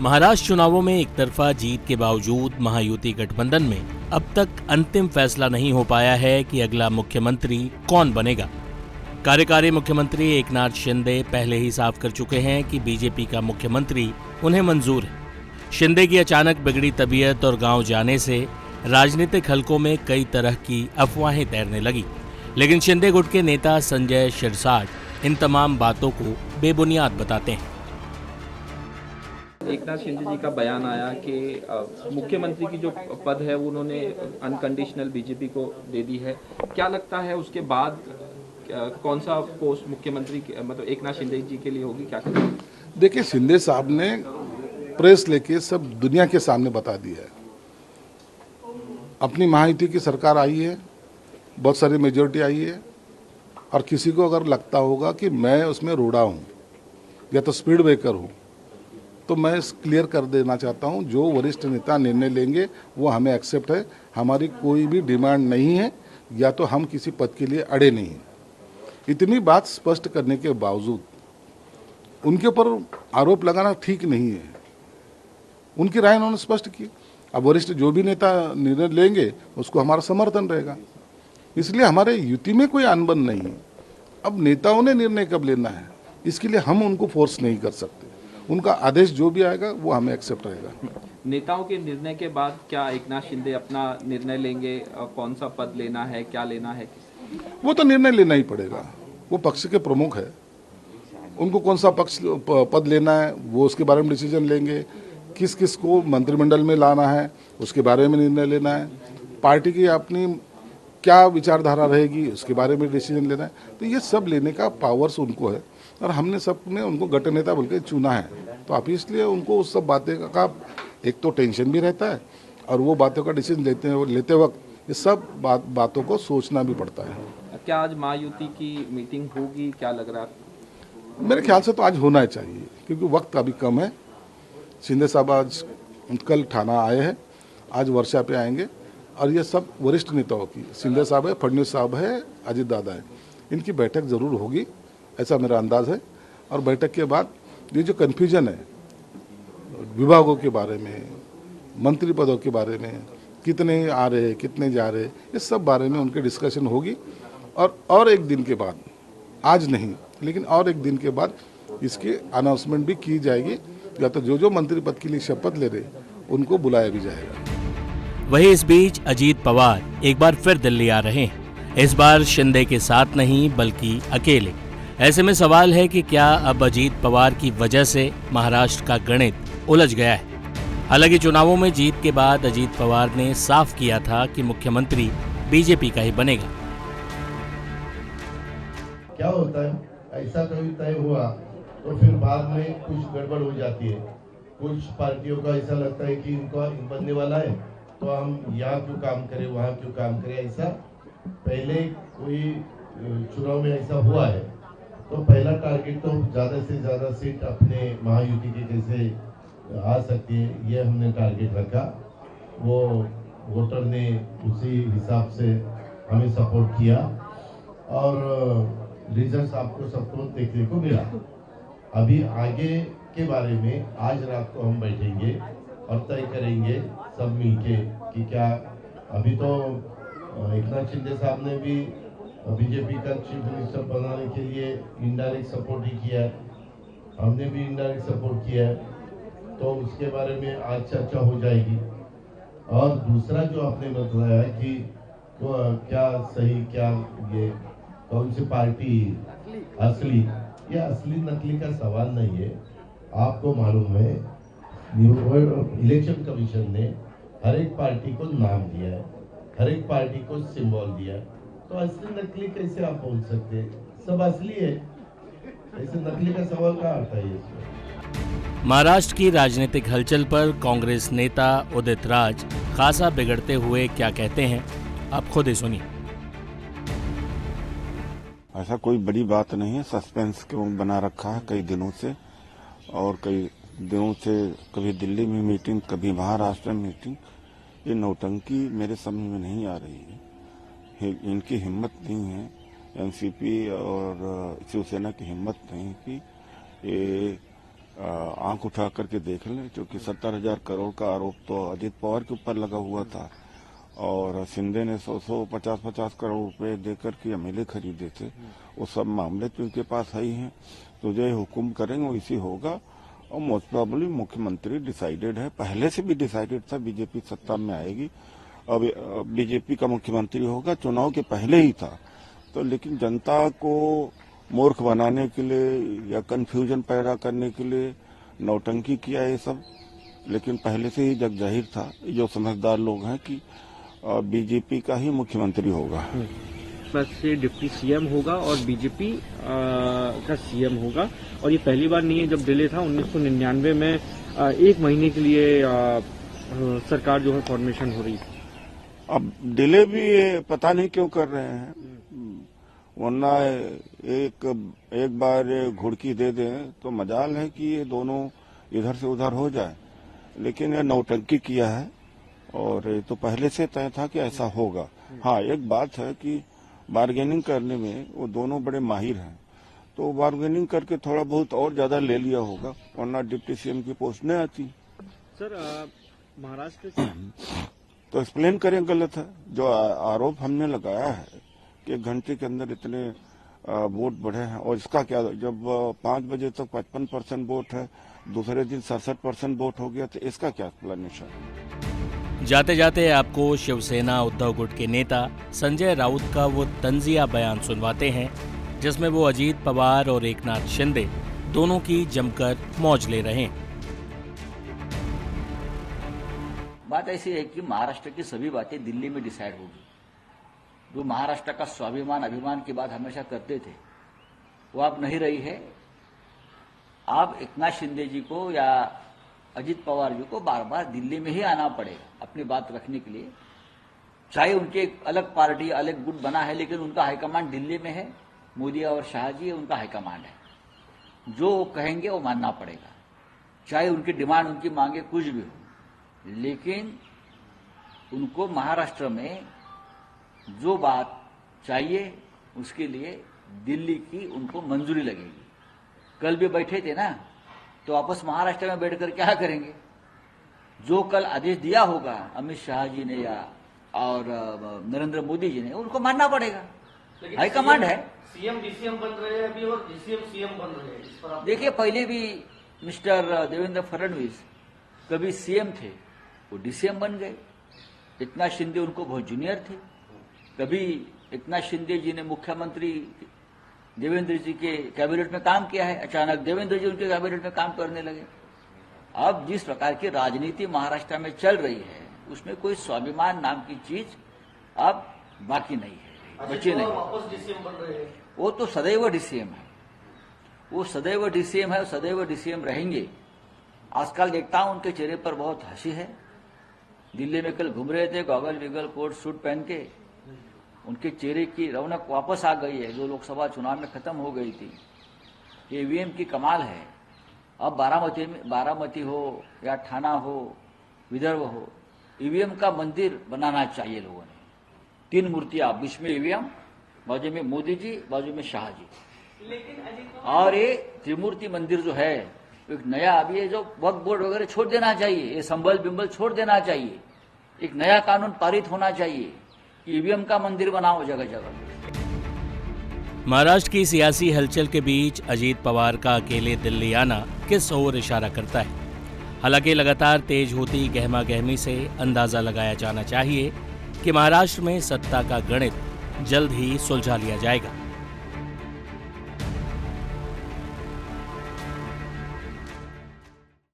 महाराष्ट्र चुनावों में एक तरफा जीत के बावजूद महायुति गठबंधन में अब तक अंतिम फैसला नहीं हो पाया है कि अगला मुख्यमंत्री कौन बनेगा। कार्यकारी मुख्यमंत्री एकनाथ शिंदे पहले ही साफ कर चुके हैं कि बीजेपी का मुख्यमंत्री उन्हें मंजूर है। शिंदे की अचानक बिगड़ी तबीयत और गांव जाने से राजनीतिक हलकों में कई तरह की अफवाहें तैरने लगी, लेकिन शिंदे गुट के नेता संजय शिरसाट इन तमाम बातों को बेबुनियाद बताते हैं। एकनाथ शिंदे जी का बयान आया कि मुख्यमंत्री की जो पद है वो उन्होंने अनकंडीशनल बीजेपी को दे दी है। क्या लगता है उसके बाद कौन सा पोस्ट मुख्यमंत्री मतलब एकनाथ शिंदे जी के लिए होगी, क्या करेंगे? देखिए, शिंदे साहब ने प्रेस लेके सब दुनिया के सामने बता दिया है। अपनी महायुति की सरकार आई है, बहुत सारी मेजोरिटी आई है, और किसी को अगर लगता होगा कि मैं उसमें रोड़ा हूँ या तो स्पीड ब्रेकर हूँ, तो मैं क्लियर कर देना चाहता हूँ, जो वरिष्ठ नेता निर्णय लेंगे वो हमें एक्सेप्ट है। हमारी कोई भी डिमांड नहीं है, या तो हम किसी पद के लिए अड़े नहीं हैं। इतनी बात स्पष्ट करने के बावजूद उनके ऊपर आरोप लगाना ठीक नहीं है। उनकी राय उन्होंने स्पष्ट की। अब वरिष्ठ जो भी नेता निर्णय लेंगे उसको हमारा समर्थन रहेगा, इसलिए हमारे युति में कोई अनबन नहीं है। अब नेताओं ने निर्णय कब लेना है, इसके लिए हम उनको फोर्स नहीं कर सकते। उनका आदेश जो भी आएगा वो हमें एक्सेप्ट रहेगा। नेताओं के निर्णय के बाद क्या एकनाथ शिंदे अपना निर्णय लेंगे, कौन सा पद लेना है, क्या लेना है? वो तो निर्णय लेना ही पड़ेगा। वो पक्ष के प्रमुख है, उनको कौन सा पद लेना है वो उसके बारे में डिसीजन लेंगे। किस किस को मंत्रिमंडल में लाना है उसके बारे में निर्णय लेना है। पार्टी की अपनी क्या विचारधारा रहेगी उसके बारे में डिसीजन लेना है। तो ये सब लेने का पावर्स उनको है, और हमने सबने उनको गठ नेता बोल के चुना है। तो आप इसलिए उनको उस सब बातें का एक तो टेंशन भी रहता है, और वो बातों का डिसीजन लेते वक्त ये सब बातों को सोचना भी पड़ता है। क्या आज महायुति की मीटिंग होगी, क्या लग रहा है? मेरे ख्याल से तो आज होना ही चाहिए, क्योंकि वक्त अभी कम है। शिंदे साहब आज कल ठाणा आए हैं, आज वर्षा पे आएंगे, और ये सब वरिष्ठ नेताओं की, शिंदे साहब है, फडणवीस साहब है, अजित दादा है, इनकी बैठक जरूर होगी, ऐसा मेरा अंदाज है। और बैठक के बाद ये जो कन्फ्यूजन है विभागों के बारे में, मंत्री पदों के बारे में, कितने आ रहे कितने जा रहे, इस सब बारे में उनकी डिस्कशन होगी। और एक दिन के बाद, आज नहीं लेकिन और एक दिन के बाद इसकी अनाउंसमेंट भी की जाएगी, या तो जो मंत्री पद के लिए शपथ ले रहे उनको बुलाया भी जाएगा। वहीं इस बीच अजीत पवार एक बार फिर दिल्ली आ रहे हैं, इस बार शिंदे के साथ नहीं बल्कि अकेले। ऐसे में सवाल है कि क्या अब अजीत पवार की वजह से महाराष्ट्र का गणित उलझ गया है। हालांकि चुनावों में जीत के बाद अजीत पवार ने साफ किया था कि मुख्यमंत्री बीजेपी का ही बनेगा। क्या होता है, ऐसा कभी तय हुआ तो फिर बाद में कुछ गड़बड़ हो जाती है। कुछ पार्टियों का ऐसा लगता है कि इनको बनने वाला है तो हम यहाँ क्यों काम करें, वहाँ क्यों काम करें। ऐसा पहले कोई चुनाव में ऐसा हुआ है, तो पहला टारगेट तो ज़्यादा से ज़्यादा सीट अपने महायुति के कैसे आ सकती है, ये हमने टारगेट रखा। वो वोटर ने उसी हिसाब से हमें सपोर्ट किया, और रिजल्ट आपको सबको देखने को मिला। अभी आगे के बारे में आज रात को हम बैठेंगे और तय करेंगे सब मिलके कि क्या। अभी तो एकनाथ शिंदे साहब ने भी बीजेपी का चीफ मिनिस्टर बनाने के लिए इनडायरेक्ट सपोर्ट ही किया है, हमने भी इनडायरेक्ट सपोर्ट किया है, तो उसके बारे में आज चर्चा हो जाएगी। और दूसरा जो आपने बताया कि क्या सही, क्या ये कौन सी पार्टी असली, ये असली नकली का सवाल नहीं है। आपको मालूम है इलेक्शन कमीशन ने हर एक पार्टी को नाम दिया है, हर एक पार्टी को सिंबल दिया है, तो असली नकली कैसे आप बोल सकते हैं? सब असली है, ऐसे नकली का सवाल कहाँ आता है इसमें? महाराष्ट्र की राजनीतिक हलचल पर कांग्रेस नेता उदित राज खासा बिगड़ते हुए क्या कहते हैं, आप खुद ही सुनिए। ऐसा कोई बड़ी बात नहीं है, सस्पेंस क्यों बना रखा है कई दिनों से, और कई दिनों से कभी दिल्ली में मीटिंग, कभी महाराष्ट्र में मीटिंग। ये नौटंकी मेरे समझ में नहीं आ रही है। इनकी हिम्मत नहीं है, एनसीपी और शिवसेना की हिम्मत नहीं कि ये आंख उठा करके देख लें, क्योंकि 70,000 करोड़ का आरोप तो अजित पवार के ऊपर लगा हुआ था और शिंदे ने 100 50 करोड़ रुपए देकर के एमएलए खरीदे थे। वो सब मामले तो उनके पास है ही हैं, तो जो हुक्म करेंगे वैसे होगा। और मोस्ट प्रॉब्ली मुख्यमंत्री डिसाइडेड है, पहले से भी डिसाइडेड था, बीजेपी सत्ता में आएगी, अब बीजेपी का मुख्यमंत्री होगा, चुनाव के पहले ही था। तो लेकिन जनता को मूर्ख बनाने के लिए या कंफ्यूजन पैदा करने के लिए नौटंकी किया ये सब, लेकिन पहले से ही जग जाहिर था, जो समझदार लोग हैं, कि बीजेपी का ही मुख्यमंत्री होगा। बस से डिप्टी सीएम होगा और बीजेपी का सीएम होगा। और ये पहली बार नहीं है, जब डिले था 1999 में 1 महीने के लिए सरकार जो है फॉर्मेशन हो रही थी। अब डिले भी पता नहीं क्यों कर रहे हैं, वरना एक बार घुड़की दे दें तो मजाल है कि ये दोनों इधर से उधर हो जाए, लेकिन ये नौटंकी किया है और ये तो पहले से तय था कि ऐसा होगा। हाँ, एक बात है कि बार्गेनिंग करने में वो दोनों बड़े माहिर हैं, तो बार्गेनिंग करके थोड़ा बहुत और ज्यादा ले लिया होगा, वरना डिप्टी सीएम की पोस्ट नहीं आती। सर महाराष्ट्र से तो एक्सप्लेन करें, गलत है जो आरोप हमने लगाया है कि 1 घंटे के अंदर इतने वोट बढ़े हैं, और इसका क्या, जब 5 बजे तक 55% वोट है, दूसरे दिन 67% वोट हो गया, तो इसका क्या एक्सप्लेनेशन? जाते जाते आपको शिवसेना उद्धव गुट के नेता संजय राउत का वो तंजिया बयान सुनवाते हैं, जिसमें वो अजीत पवार और एकनाथ शिंदे दोनों की जमकर मौज ले रहे हैं। बात ऐसी है कि महाराष्ट्र की सभी बातें दिल्ली में डिसाइड होगी। जो महाराष्ट्र का स्वाभिमान अभिमान की बात हमेशा करते थे, वो अब नहीं रही है। आप एकनाथ शिंदे जी को या अजित पवार जी को बार बार दिल्ली में ही आना पड़ेगा अपनी बात रखने के लिए। चाहे उनके एक अलग पार्टी अलग गुट बना है, लेकिन उनका हाईकमांड दिल्ली में है। मोदी और शाह जी उनका हाईकमांड है, जो वो कहेंगे वो मानना पड़ेगा, चाहे उनकी डिमांड उनकी मांगे कुछ भी हो। लेकिन उनको महाराष्ट्र में जो बात चाहिए उसके लिए दिल्ली की उनको मंजूरी लगेगी। कल भी बैठे थे ना, तो वापस महाराष्ट्र में बैठकर क्या करेंगे? जो कल आदेश दिया होगा अमित शाह जी ने या और नरेंद्र मोदी जी ने, उनको मानना पड़ेगा। हाईकमांड है। सीएम डीसीएम बन रहे हैं अभी और डीसीएम सीएम बन रहे हैं, इस पर आप देखिए, पहले भी मिस्टर देवेंद्र फडणवीस कभी सीएम थे, वो डीसीएम बन गए। एकनाथ शिंदे उनको बहुत जूनियर थे। कभी एकनाथ शिंदे जी ने मुख्यमंत्री देवेंद्र जी के कैबिनेट में काम किया है, अचानक देवेंद्र जी उनके कैबिनेट में काम करने लगे। अब जिस प्रकार की राजनीति महाराष्ट्र में चल रही है, उसमें कोई स्वाभिमान नाम की चीज अब बाकी नहीं है, बची नहीं। वापस डीसीएम बन रहे हैं। वो तो सदैव डीसीएम है, वो सदैव डीसीएम है, सदैव डीसीएम रहेंगे। आजकल देखता हूं उनके चेहरे पर बहुत हंसी है। दिल्ली में कल घूम रहे थे गॉगल विगल कोट सूट पहन के, उनके चेहरे की रौनक वापस आ गई है, जो लोकसभा चुनाव में खत्म हो गई थी। ये ईवीएम की कमाल है। अब बारामती हो या ठाना हो, विदर्भ हो, ईवीएम का मंदिर बनाना चाहिए लोगों ने। 3 मूर्तियां, बीच में ईवीएम, बाजू में मोदी जी, बाजू में शाह जी। और ये त्रिमूर्ति मंदिर जो है, एक नया अभी ये जो वक्फ बोर्ड वगैरह छोड़ देना चाहिए, ये संबल बिंबल छोड़ देना चाहिए। एक नया कानून पारित होना चाहिए, ईवीएम का मंदिर बनाओ जगह जगह। महाराष्ट्र की सियासी हलचल के बीच अजीत पवार का अकेले दिल्ली आना किस ओर इशारा करता है? हालांकि लगातार तेज होती गहमा गहमी से अंदाजा लगाया जाना चाहिए कि महाराष्ट्र में सत्ता का गणित जल्द ही सुलझा लिया जाएगा।